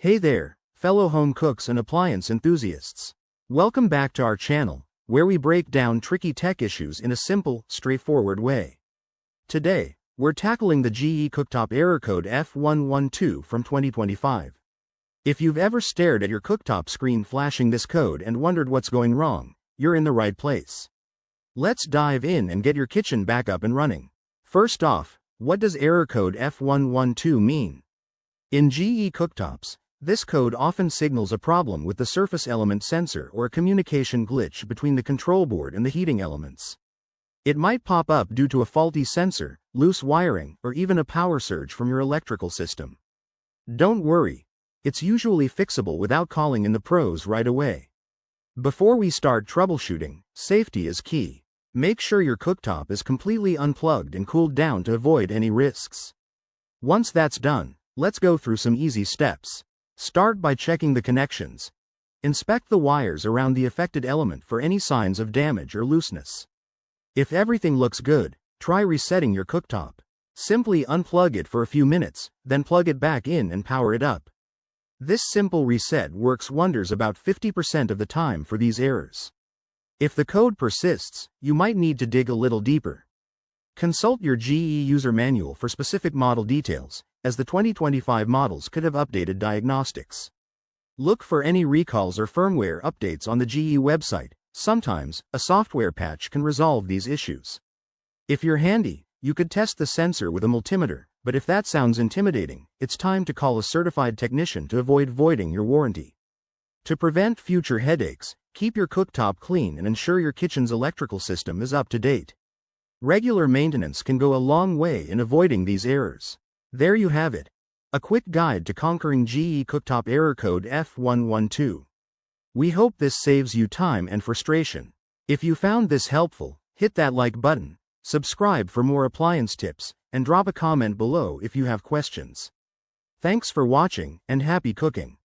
Hey there, fellow home cooks and appliance enthusiasts. Welcome back to our channel, where we break down tricky tech issues in a simple, straightforward way. Today, we're tackling the GE cooktop error code F112 from 2025. If you've ever stared at your cooktop screen flashing this code and wondered what's going wrong, you're in the right place. Let's dive in and get your kitchen back up and running. First off, what does error code F112 mean? In GE cooktops, this code often signals a problem with the surface element sensor or a communication glitch between the control board and the heating elements. It might pop up due to a faulty sensor, loose wiring, or even a power surge from your electrical system. Don't worry, it's usually fixable without calling in the pros right away. Before we start troubleshooting, safety is key. Make sure your cooktop is completely unplugged and cooled down to avoid any risks. Once that's done, let's go through some easy steps. Start by checking the connections. Inspect the wires around the affected element for any signs of damage or looseness. If everything looks good, try resetting your cooktop. Simply unplug it for a few minutes, then plug it back in and power it up. This simple reset works wonders about 50% of the time for these errors. If the code persists, you might need to dig a little deeper. Consult your GE user manual for specific model details, as the 2025 models could have updated diagnostics. Look for any recalls or firmware updates on the GE website. Sometimes, a software patch can resolve these issues. If you're handy, you could test the sensor with a multimeter, but if that sounds intimidating, it's time to call a certified technician to avoid voiding your warranty. To prevent future headaches, keep your cooktop clean and ensure your kitchen's electrical system is up to date. Regular maintenance can go a long way in avoiding these errors. There you have it. A quick guide to conquering GE cooktop error code F112. We hope this saves you time and frustration. If you found this helpful, hit that like button, subscribe for more appliance tips, and drop a comment below if you have questions. Thanks for watching, and happy cooking.